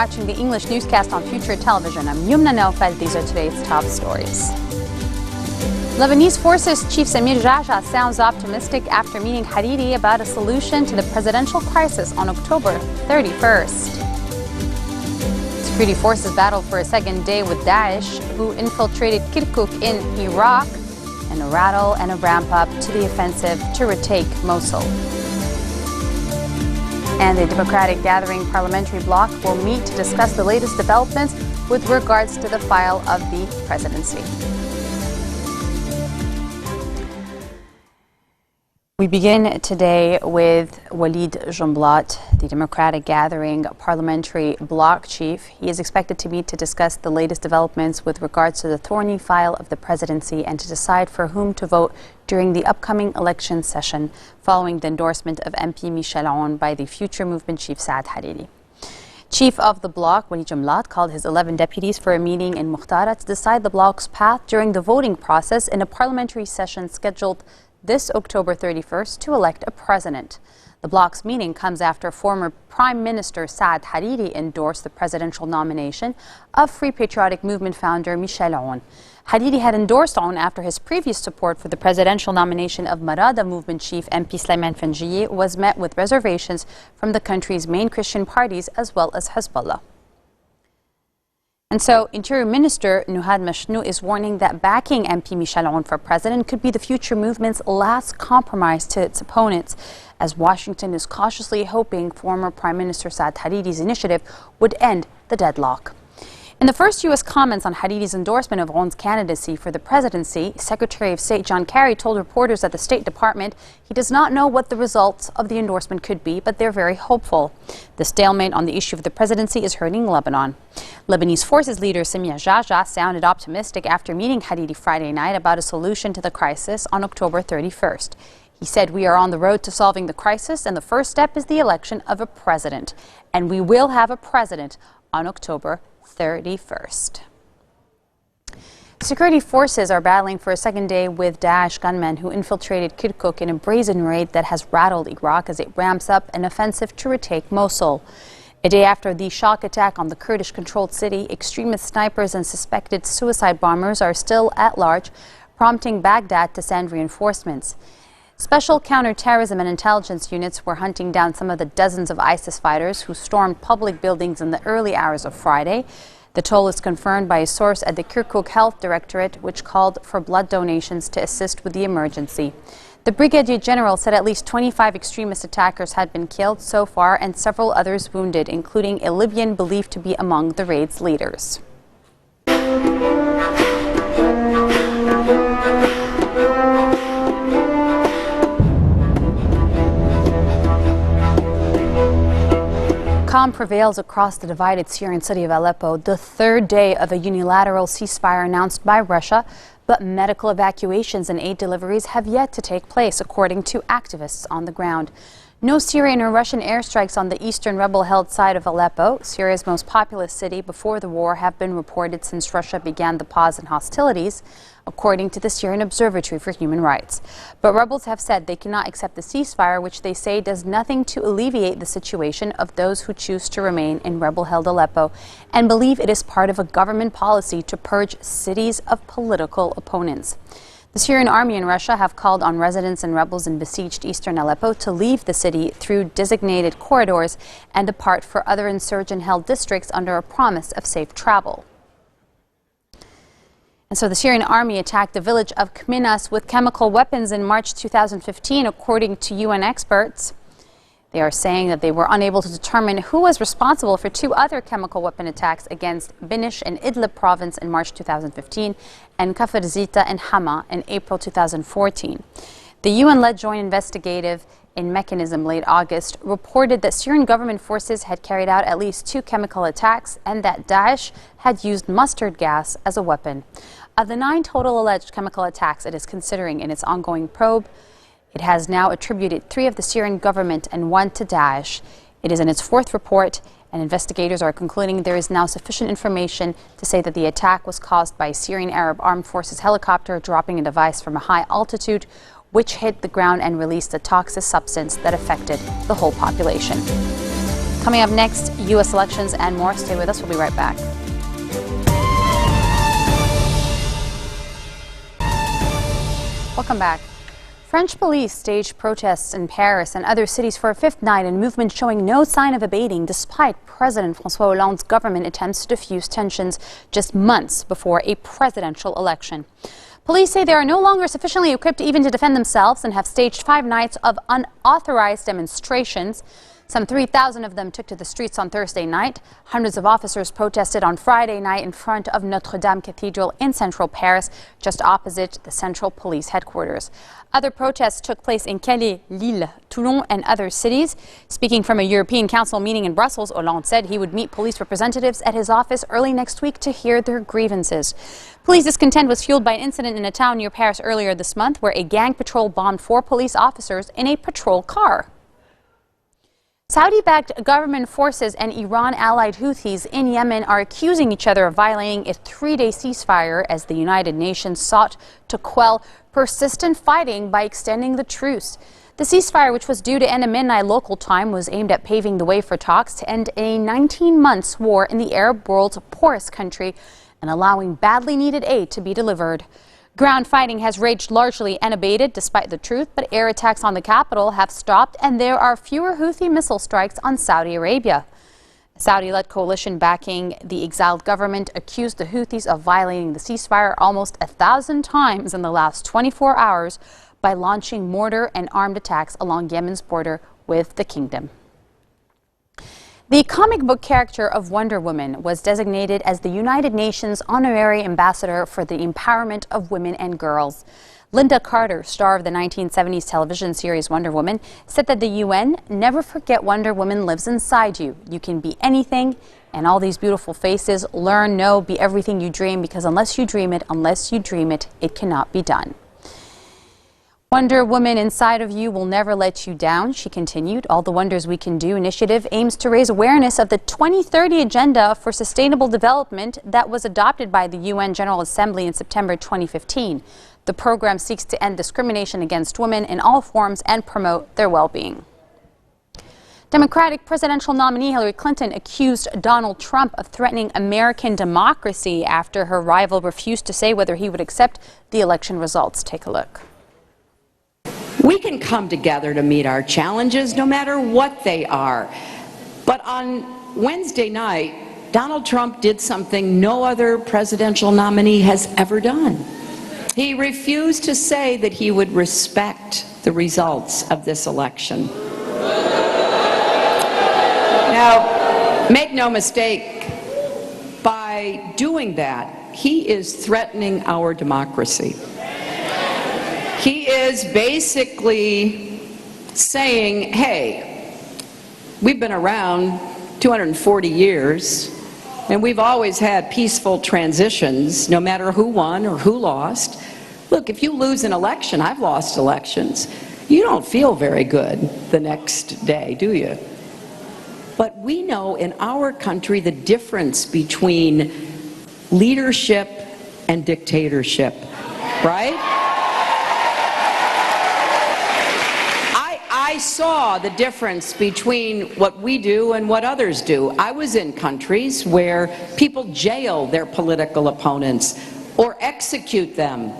watching the English newscast on Future Television. I'm Yumna Naufal. These are today's top stories. Lebanese Forces Chief Samir Jaja sounds optimistic after meeting Hariri about a solution to the presidential crisis on October 31st. Security forces battled for a second day with Daesh, who infiltrated Kirkuk in Iraq, and a rattle and a ramp up to the offensive to retake Mosul. And the Democratic Gathering parliamentary bloc will meet to discuss the latest developments with regards to the file of the presidency. We begin today with Walid Jumblat, the Democratic Gathering parliamentary bloc chief. He is expected to meet to discuss the latest developments with regards to the thorny file of the presidency and to decide for whom to vote during the upcoming election session following the endorsement of MP Michel Aoun by the Future Movement chief Saad Hariri. Chief of the bloc, Walid Jumblat, called his 11 deputies for a meeting in Mukhtara to decide the bloc's path during the voting process in a parliamentary session scheduled this October 31st to elect a president. The bloc's meeting comes after former Prime Minister Saad Hariri endorsed the presidential nomination of Free Patriotic Movement founder Michel Aoun. Hariri had endorsed Aoun after his previous support for the presidential nomination of Marada Movement chief MP Sulaiman Fanjiye was met with reservations from the country's main Christian parties as well as Hezbollah. And so, Interior Minister Nuhad Mashnou is warning that backing MP Michel Aoun for president could be the Future Movement's last compromise to its opponents, as Washington is cautiously hoping former Prime Minister Saad Hariri's initiative would end the deadlock. In the first U.S. comments on Hariri's endorsement of Aoun's candidacy for the presidency, Secretary of State John Kerry told reporters at the State Department he does not know what the results of the endorsement could be, but they're very hopeful. The stalemate on the issue of the presidency is hurting Lebanon. Lebanese Forces leader Samir Jaja sounded optimistic after meeting Hariri Friday night about a solution to the crisis on October 31st. He said, "We are on the road to solving the crisis, and the first step is the election of a president. And we will have a president on October 31st. Security forces are battling for a second day with Daesh gunmen who infiltrated Kirkuk in a brazen raid that has rattled Iraq as it ramps up an offensive to retake Mosul. A day after the shock attack on the Kurdish-controlled city, extremist snipers and suspected suicide bombers are still at large, prompting Baghdad to send reinforcements. Special counterterrorism and intelligence units were hunting down some of the dozens of ISIS fighters who stormed public buildings in the early hours of Friday. The toll is confirmed by a source at the Kirkuk Health Directorate, which called for blood donations to assist with the emergency. The Brigadier General said at least 25 extremist attackers had been killed so far and several others wounded, including a Libyan believed to be among the raid's leaders. Calm prevails across the divided Syrian city of Aleppo, the third day of a unilateral ceasefire announced by Russia, but medical evacuations and aid deliveries have yet to take place, according to activists on the ground. No Syrian or Russian airstrikes on the eastern rebel-held side of Aleppo, Syria's most populous city before the war, have been reported since Russia began the pause in hostilities, according to the Syrian Observatory for Human Rights. But rebels have said they cannot accept the ceasefire, which they say does nothing to alleviate the situation of those who choose to remain in rebel-held Aleppo, and believe it is part of a government policy to purge cities of political opponents. The Syrian army and Russia have called on residents and rebels in besieged eastern Aleppo to leave the city through designated corridors and depart for other insurgent-held districts under a promise of safe travel. And so the Syrian army attacked the village of Kminas with chemical weapons in March 2015, according to UN experts. They are saying that they were unable to determine who was responsible for two other chemical weapon attacks against Binish and Idlib province in March 2015 and Kafr Zita and Hama in April 2014. The UN-led joint investigative in mechanism late August reported that Syrian government forces had carried out at least two chemical attacks and that Daesh had used mustard gas as a weapon. Of the 9 total alleged chemical attacks it is considering in its ongoing probe, it has now attributed 3 of the Syrian government and 1 to Daesh. It is in its 4th report, and investigators are concluding there is now sufficient information to say that the attack was caused by a Syrian Arab Armed Forces helicopter dropping a device from a high altitude, which hit the ground and released a toxic substance that affected the whole population. Coming up next, U.S. elections and more. Stay with us. We'll be right back. Welcome back. French police staged protests in Paris and other cities for a fifth night, in movement showing no sign of abating despite President François Hollande's government attempts to diffuse tensions just months before a presidential election. Police say they are no longer sufficiently equipped even to defend themselves and have staged 5 nights of unauthorized demonstrations. Some 3,000 of them took to the streets on Thursday night. Hundreds of officers protested on Friday night in front of Notre Dame Cathedral in central Paris, just opposite the central police headquarters. Other protests took place in Calais, Lille, Toulon and other cities. Speaking from a European Council meeting in Brussels, Hollande said he would meet police representatives at his office early next week to hear their grievances. Police discontent was fueled by an incident in a town near Paris earlier this month where a gang patrol bombed 4 police officers in a patrol car. Saudi-backed government forces and Iran-allied Houthis in Yemen are accusing each other of violating a 3-day ceasefire as the United Nations sought to quell persistent fighting by extending the truce. The ceasefire, which was due to end at midnight local time, was aimed at paving the way for talks to end a 19-month war in the Arab world's poorest country and allowing badly needed aid to be delivered. Ground fighting has raged largely unabated despite the truce, but air attacks on the capital have stopped and there are fewer Houthi missile strikes on Saudi Arabia. A Saudi-led coalition backing the exiled government accused the Houthis of violating the ceasefire almost 1,000 times in the last 24 hours by launching mortar and armed attacks along Yemen's border with the kingdom. The comic book character of Wonder Woman was designated as the United Nations Honorary Ambassador for the Empowerment of Women and Girls. Linda Carter, star of the 1970s television series Wonder Woman, said that the UN never forget Wonder Woman lives inside you. You can be anything, and all these beautiful faces, learn, know, be everything you dream, because unless you dream it, it cannot be done. Wonder Woman inside of you will never let you down, she continued. All the Wonders We Can Do initiative aims to raise awareness of the 2030 Agenda for Sustainable Development that was adopted by the UN General Assembly in September 2015. The program seeks to end discrimination against women in all forms and promote their well-being. Democratic presidential nominee Hillary Clinton accused Donald Trump of threatening American democracy after her rival refused to say whether he would accept the election results. Take a look. We can come together to meet our challenges, no matter what they are. But on Wednesday night, Donald Trump did something no other presidential nominee has ever done. He refused to say that he would respect the results of this election. Now, make no mistake, by doing that, he is threatening our democracy. He is basically saying, hey, we've been around 240 years, and we've always had peaceful transitions, no matter who won or who lost. Look, if you lose an election, I've lost elections, you don't feel very good the next day, do you? But we know in our country the difference between leadership and dictatorship, right? I saw the difference between what we do and what others do. I was in countries where people jail their political opponents or execute them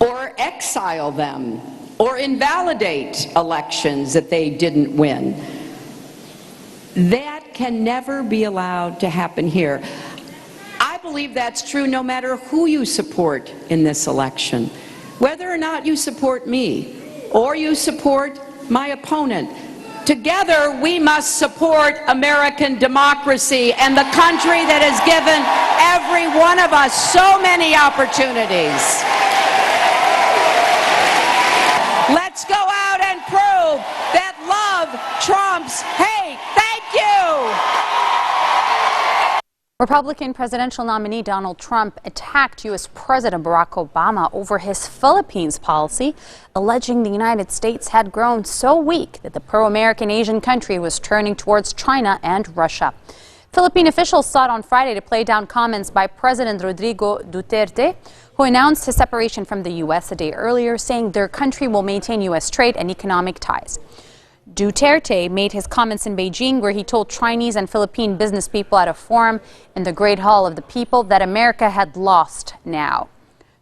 or exile them or invalidate elections that they didn't win. That can never be allowed to happen here. I believe that's true no matter who you support in this election. Whether or not you support me or you support my opponent, together we must support American democracy and the country that has given every one of us so many opportunities. Let's go out and prove that love trumps hate. Thank you. Republican presidential nominee Donald Trump attacked U.S. President Barack Obama over his Philippines policy, alleging the United States had grown so weak that the pro-American Asian country was turning towards China and Russia. Philippine officials sought on Friday to play down comments by President Rodrigo Duterte, who announced his separation from the U.S. a day earlier, saying their country will maintain U.S. trade and economic ties. Duterte made his comments in Beijing, where he told Chinese and Philippine business people at a forum in the Great Hall of the People that America had lost now.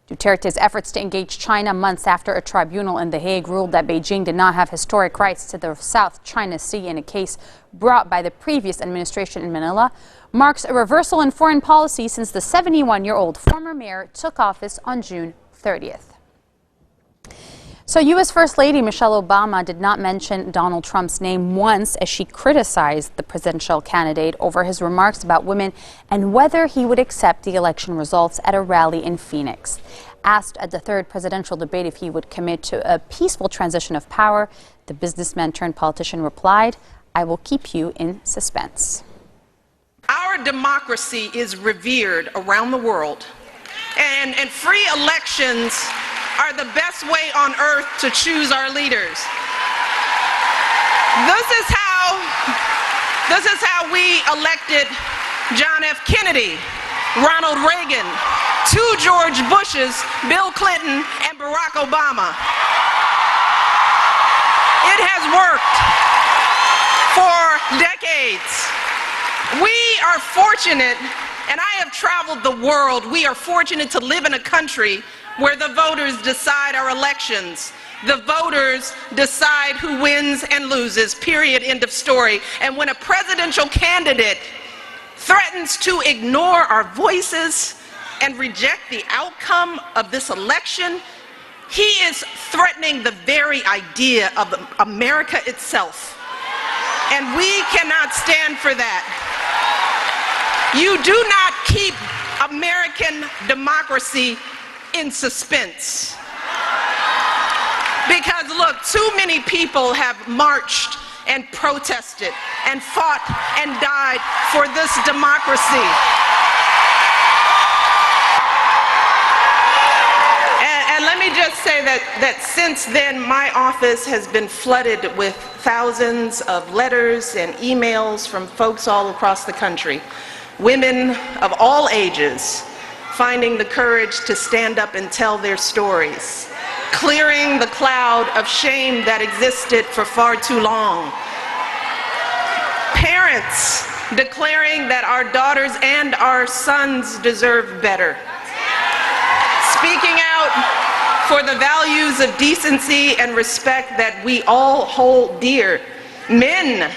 Duterte's efforts to engage China months after a tribunal in The Hague ruled that Beijing did not have historic rights to the South China Sea in a case brought by the previous administration in Manila marks a reversal in foreign policy since the 71-year-old former mayor took office on June 30th. So U.S. First Lady Michelle Obama did not mention Donald Trump's name once as she criticized the presidential candidate over his remarks about women and whether he would accept the election results at a rally in Phoenix. Asked at the third presidential debate if he would commit to a peaceful transition of power, the businessman turned politician replied, "I will keep you in suspense." Our democracy is revered around the world, and free elections are the best way on earth to choose our leaders. This is how we elected John F. Kennedy, Ronald Reagan, two George Bushes, Bill Clinton, and Barack Obama. It has worked for decades. We are fortunate, and I have traveled the world, we are fortunate to live in a country where the voters decide our elections. The voters decide who wins and loses, period, end of story. And when a presidential candidate threatens to ignore our voices and reject the outcome of this election, he is threatening the very idea of America itself. And we cannot stand for that. You do not keep American democracy in suspense. Because look, too many people have marched and protested and fought and died for this democracy. And let me just say that since then, my office has been flooded with thousands of letters and emails from folks all across the country. Women of all ages finding the courage to stand up and tell their stories, clearing the cloud of shame that existed for far too long. Parents declaring that our daughters and our sons deserve better. Speaking out for the values of decency and respect that we all hold dear. Men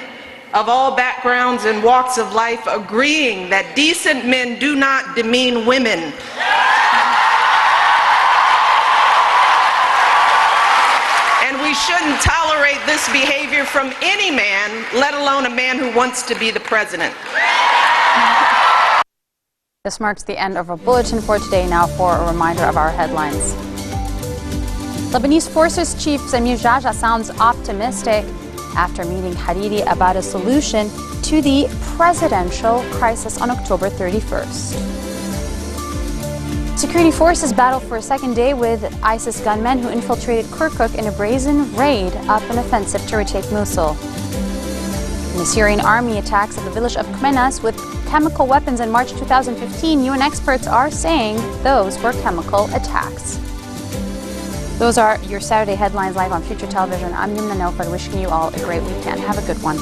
of all backgrounds and walks of life agreeing that decent men do not demean women. And we shouldn't tolerate this behavior from any man, let alone a man who wants to be the president. This marks the end of our bulletin for today. Now for a reminder of our headlines. Lebanese Forces Chief Samir Jaja sounds optimistic after meeting Hariri about a solution to the presidential crisis on October 31st. Security forces battle for a second day with ISIS gunmen who infiltrated Kirkuk in a brazen raid up an offensive to retake Mosul. And the Syrian army attacks at the village of Kmenas with chemical weapons in March 2015. UN experts are saying those were chemical attacks. Those are your Saturday headlines live on Future Television. I'm Yumna Naufal, wishing you all a great weekend. Have a good one.